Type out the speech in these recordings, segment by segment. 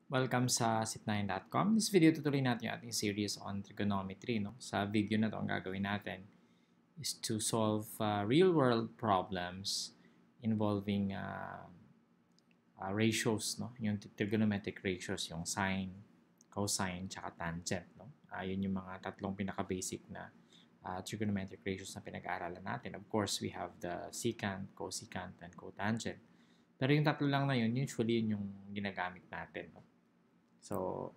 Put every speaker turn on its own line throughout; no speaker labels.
Welcome sa Sipnayan.com. This video tutuloy natin yung ating series on trigonometry. No? Sa video na to, ang gagawin natin is to solve real-world problems involving ratios, no? Yung trigonometric ratios, yung sine, cosine, tsaka tangent. No? Yun yung mga tatlong pinaka-basic na trigonometric ratios na pinag-aaralan natin. Of course, we have the secant, cosecant, and cotangent. Pero yung tatlo lang na yun, usually yun yung ginagamit natin. No? So,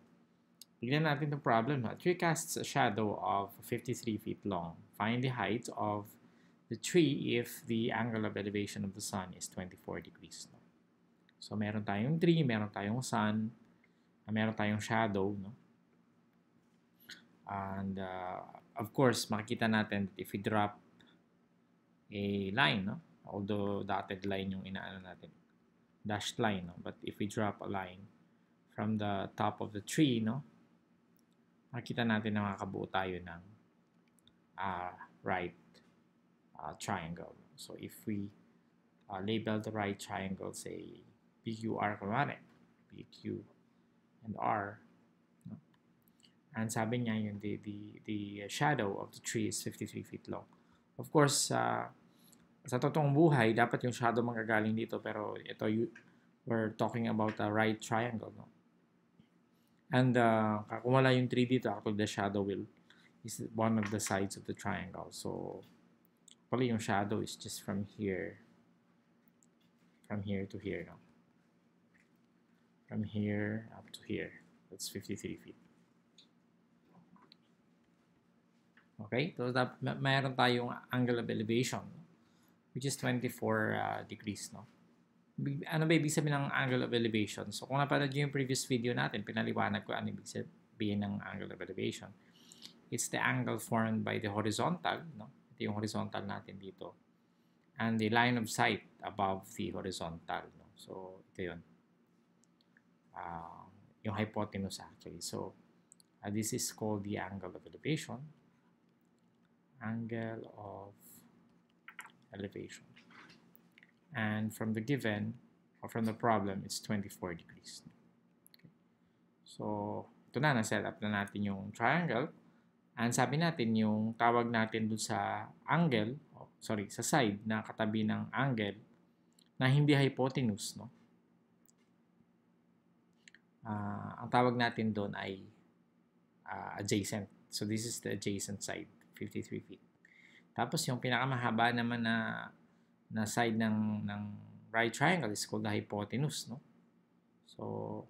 bigyan natin the problem. A tree casts a shadow of 53 feet long. Find the height of the tree if the angle of elevation of the sun is 24 degrees. No? So, meron tayong tree, meron tayong sun, meron tayong shadow. No? And, of course, makikita natin that if we drop a line, no? Although dotted line yung inaano natin, dashed line, no? But if we drop a line from the top of the tree, no? Makita natin na makakabuo tayo ng right triangle. So if we label the right triangle, say PQR kunwari, PQ and R, no? And sabi niya yung the shadow of the tree is 53 feet long. Of course, sa totoong buhay, dapat yung shadow manggagaling dito, pero ito we're talking about a right triangle, no? And kung wala yung 3 dito, actually the shadow is one of the sides of the triangle. So, probably yung shadow is just from here to here, no? From here up to here. That's 53 feet. Okay? So, mayroon tayong angle of elevation, which is 24 degrees, no? Ano ba ibig sabihin ng angle of elevation? So, kung napanood nyo yung previous video natin, pinaliwanag ko ano ibig sabihin ng angle of elevation. It's the angle formed by the horizontal, no? Ito yung horizontal natin dito. And the line of sight above the horizontal, no? So, ito yun. Yung hypotenuse actually. So, this is called the angle of elevation. Angle of elevation. And from the given, or from the problem, it's 24 degrees. Okay. So, ito na, na-set up na natin yung triangle. And sabi natin, yung tawag natin dun sa angle, sa side na katabi ng angle, na hindi hypotenuse, no? Ang tawag natin doon ay adjacent. So, this is the adjacent side, 53 feet. Tapos, yung pinakamahaba naman na side ng right triangle is called the hypotenuse, no? So,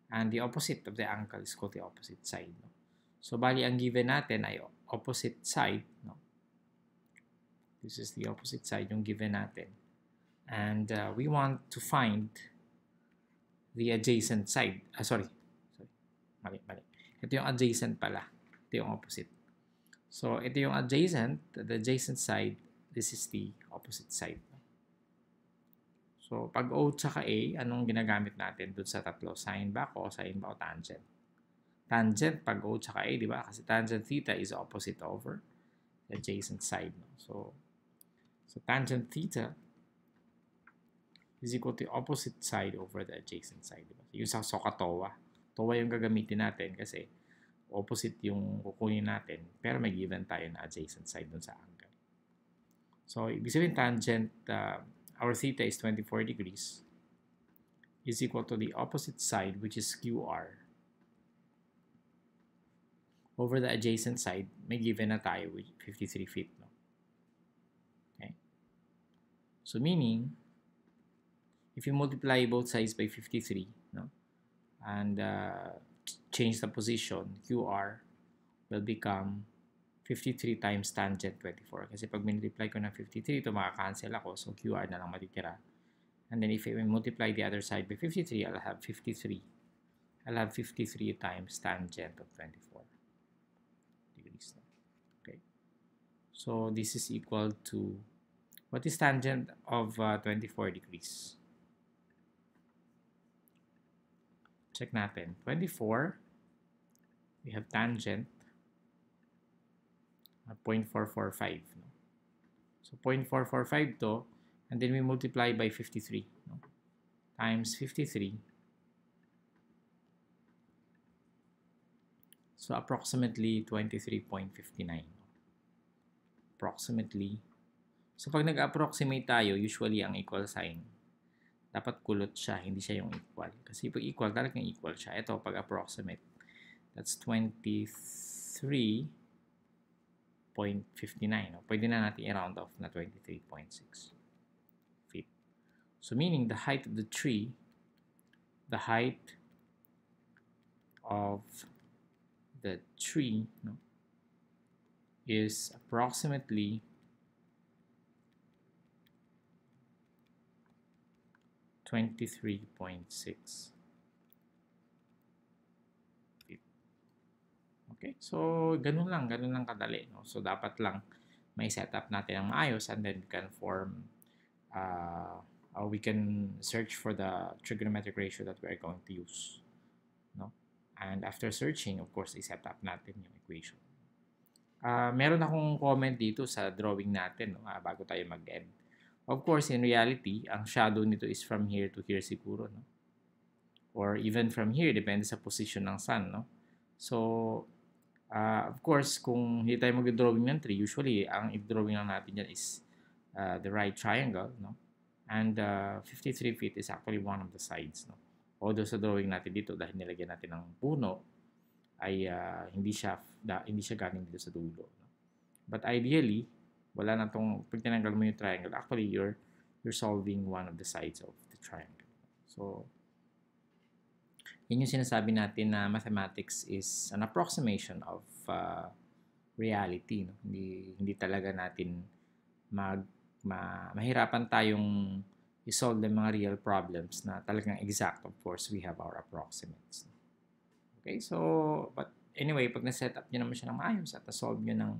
and the opposite of the angle is called the opposite side, no? So, bali ang given natin ay opposite side, no? This is the opposite side yung given natin. And we want to find the adjacent side. Mali. Ito yung adjacent pala. Ito yung opposite. So, ito yung adjacent, the adjacent side. This is the opposite side. So, pag O tsaka A, anong ginagamit natin dun sa tatlo? Sine ba, cosine ba, o tangent? Tangent, pag O tsaka A, di ba? Kasi tangent theta is opposite over the adjacent side. No? So tangent theta is equal to the opposite side over the adjacent side. Diba? Yung sa SOHCAHTOA. TOA yung gagamitin natin kasi opposite yung kukunin natin. Pero may given tayo na adjacent side dun sa angle. So, ibig sabihin tangent, our theta is 24 degrees, is equal to the opposite side, which is QR, over the adjacent side, may given na tayo with 53 feet. No? Okay? So, meaning, if you multiply both sides by 53, no? And change the position, QR will become 53 times tangent 24. Kasi pag multiply ko ng 53, ito makakancel ako. So, QR na lang matitira. And then if I multiply the other side by 53, I'll have 53. I'll have 53 times tangent of 24 degrees. Okay. So, this is equal to, what is tangent of 24 degrees? Check natin. 24, we have tangent 0.445. No? So, 0.445 to, and then we multiply by 53. No? Times 53 So, approximately 23.59. Approximately. So, pag nag-approximate tayo, usually ang equal sign, dapat kulot siya, hindi siya yung equal. Kasi pag equal, talagang equal siya. Ito, pag approximate, that's 23.59. Pwede na natin i-round off na 23.6 feet. So, meaning the height of the tree, is approximately 23.6 feet. Okay? So, ganun lang kadali. No? So, dapat lang may setup natin ang maayos and then we can form we can search for the trigonometric ratio that we are going to use. No? And after searching, of course, i-set up natin yung equation. Meron akong comment dito sa drawing natin, no? Bago tayo mag-end. Of course, in reality, ang shadow nito is from here to here siguro, no? Or even from here, depende sa position ng sun, no? So, of course, kung hindi tayo mag-drawing ng tree, usually, ang i-drawing lang natin dyan is the right triangle, no? And 53 feet is actually one of the sides, no? Although sa drawing natin dito, dahil nilagyan natin ng puno, ay hindi siya galing dito sa dulo. No? But ideally, wala na tong, pag tinanggal mo yung triangle, actually, you're solving one of the sides of the triangle. So, yun yung sinasabi natin na mathematics is an approximation of reality. No? Hindi talaga natin mahirapan tayong i-solve ng mga real problems na talagang exact. Of course, we have our approximates. Okay, so, but anyway, pag na-set up nyo naman siya ng maayos at na-solve nyo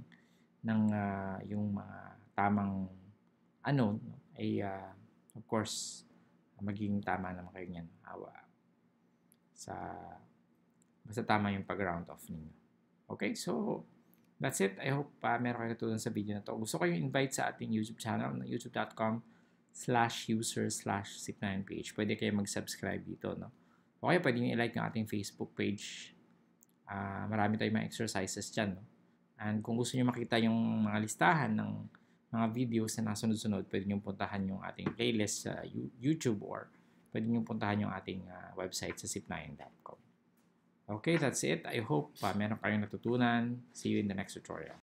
yung mga tamang unknown, ay, of course, magiging tama naman kayo niyan. Basta tama yung pag-round off ninyo. Okay, so, that's it. I hope meron kayo natutunan sa video na to. Gusto ko yung invite sa ating YouTube channel na youtube.com/user/Sipnayan page. Pwede kayo mag-subscribe dito, no? Okay, pwede nyo i-like yung ating Facebook page. Marami tayong mga exercises dyan, no? And kung gusto nyo makita yung mga listahan ng mga videos na nasunod-sunod, pwede nyo puntahan yung ating playlist sa YouTube or pwede nyo puntahan yung ating website sa sipnayan.com. Okay, that's it. I hope meron kayong natutunan. See you in the next tutorial.